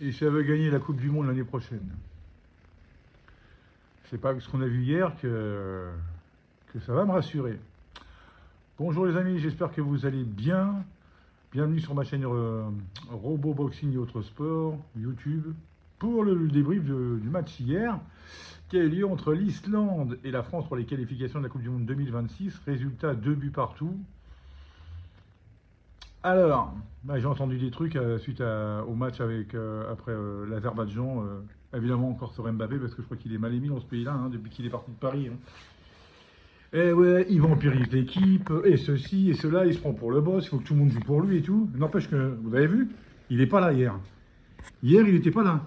et si elle veut gagner la Coupe du Monde l'année prochaine. C'est pas avec ce qu'on a vu hier que ça va me rassurer. Bonjour les amis, j'espère que vous allez bien. Bienvenue sur ma chaîne Robot Boxing et autres sports, YouTube, pour le débrief du match hier, qui a eu lieu entre l'Islande et la France pour les qualifications de la Coupe du Monde 2026. Résultat, 2 buts partout. Alors, j'ai entendu des trucs suite au match après l'Azerbaïdjan. Évidemment, encore sur Mbappé, parce que je crois qu'il est mal émis dans ce pays-là, depuis qu'il est parti de Paris. Et ouais, il vampirise l'équipe, et ceci, et cela, il se prend pour le boss, il faut que tout le monde joue pour lui et tout. N'empêche que, vous avez vu, il n'est pas là hier. Hier, il n'était pas là.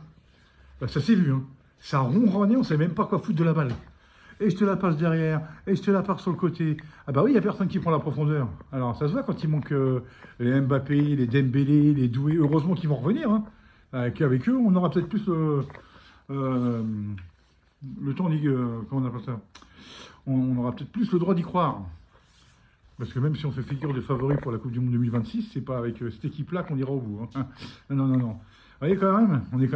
Ben, ça s'est vu, Ça ronronnait, on ne sait même pas quoi foutre de la balle. Et je te la passe derrière, et je te la passe sur le côté. Ah bah oui, il n'y a personne qui prend la profondeur. Alors, ça se voit quand il manque les Mbappé, les Dembélé, les Doué. Heureusement qu'ils vont revenir. Qu'avec eux, on aura peut-être plus le temps, comment on appelle ça, on aura peut-être plus le droit d'y croire. Parce que même si on fait figure de favori pour la Coupe du Monde 2026, c'est pas avec cette équipe-là qu'on ira au bout. Non. Vous voyez quand même, on est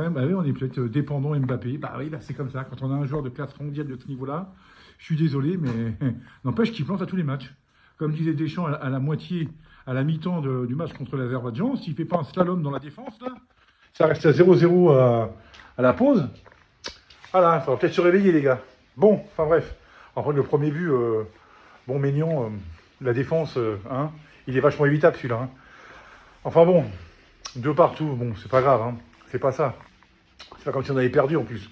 peut-être dépendant Mbappé. Bah oui, c'est comme ça. Quand on a un joueur de classe mondiale de ce niveau-là, je suis désolé, mais n'empêche qu'il plante à tous les matchs. Comme disait Deschamps à la mi-temps du match contre l'Azerbaïdjan, s'il ne fait pas un slalom dans la défense, là, ça reste à 0-0 à la pause. Voilà, il faudra peut-être se réveiller, les gars. Bon, enfin bref. Après, le premier but, bon, Maignan, la défense, il est vachement évitable, celui-là. Enfin bon, 2 partout, bon, c'est pas grave, c'est pas ça. C'est pas comme si on avait perdu, en plus.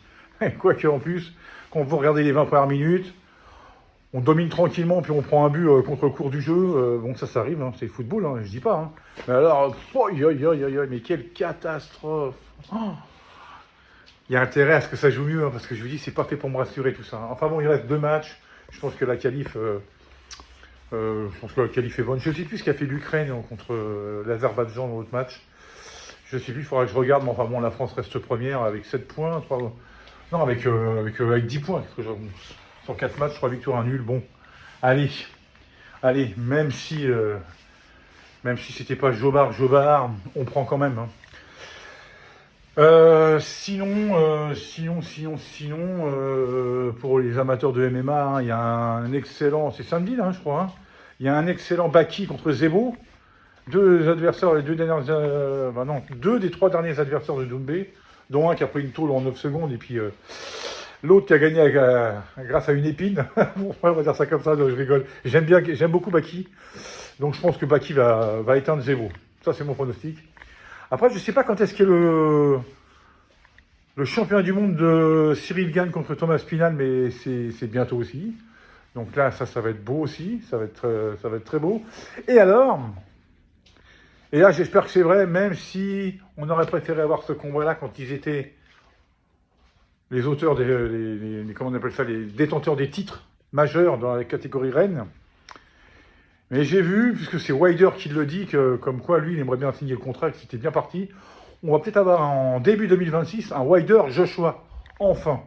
Quoique, en plus, quand vous regardez les 20 premières minutes, on domine tranquillement, puis on prend un but contre le cours du jeu. Bon, ça arrive, c'est le football, je dis pas. Mais alors, mais quelle catastrophe. Il y a intérêt à ce que ça joue mieux, parce que je vous dis, c'est pas fait pour me rassurer tout ça. Enfin bon, il reste 2 matchs. Je pense que la qualif, est bonne. Je ne sais plus ce qu'a fait l'Ukraine contre l'Azerbaïdjan dans l'autre match. Je ne sais plus, il faudra que je regarde. Mais enfin bon, la France reste première avec 7 points. Non, avec 10 points. Sur 4 matchs, 3 victoires, 1 nul. Bon, allez, même si c'était pas Jobard, on prend quand même. Sinon, pour les amateurs de MMA, il y a un excellent, c'est samedi là, je crois, il y a un excellent Baki contre Zebo. Deux des 3 derniers adversaires de Doumbé, dont un qui a pris une tôle en 9 secondes, et puis l'autre qui a gagné grâce à une épine. On va dire ça comme ça, je rigole. J'aime beaucoup Baki, donc je pense que Baki va éteindre Zebo. Ça, c'est mon pronostic. Après, je ne sais pas quand est-ce que le championnat du monde de Cyril Gane contre Thomas Pinal, mais c'est bientôt aussi. Donc là, ça va être beau aussi, ça va être très beau. Et alors, et là, j'espère que c'est vrai, même si on aurait préféré avoir ce combat-là quand ils étaient les auteurs comment on appelle ça, les détenteurs des titres majeurs dans la catégorie reine. Mais j'ai vu, puisque c'est Wilder qui le dit, que comme quoi lui, il aimerait bien signer le contrat, que c'était bien parti. On va peut-être avoir en début 2026 un Wilder Joshua. Enfin.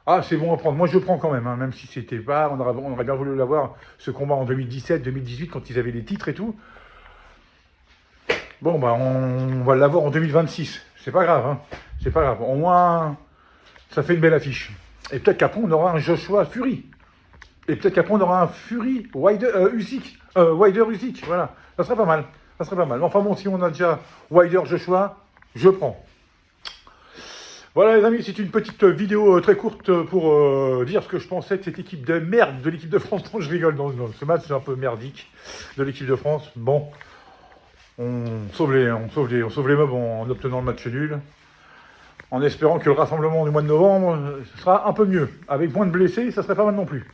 Ah, c'est bon à prendre. Moi, je prends quand même, même si c'était pas. On aurait bien voulu l'avoir, ce combat en 2017, 2018, quand ils avaient les titres et tout. Bon, on va l'avoir en 2026. C'est pas grave, C'est pas grave. Au moins, ça fait une belle affiche. Et peut-être qu'après, on aura un Joshua Fury. Et peut-être qu'après, on aura un Fury Usyk. Wilder Usyk, voilà. Ça serait pas mal. Enfin bon, si on a déjà Wilder Joshua, je prends. Voilà les amis, c'est une petite vidéo très courte pour dire ce que je pensais de cette équipe de merde de l'équipe de France. Non, je rigole, dans ce match c'est un peu merdique de l'équipe de France. Bon, on sauve les meubles en obtenant le match nul, en espérant que le rassemblement du mois de novembre sera un peu mieux. Avec moins de blessés, ça serait pas mal non plus.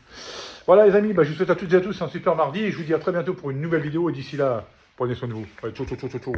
Voilà les amis, je vous souhaite à toutes et à tous un super mardi et je vous dis à très bientôt pour une nouvelle vidéo et d'ici là, prenez soin de vous. Allez, ciao.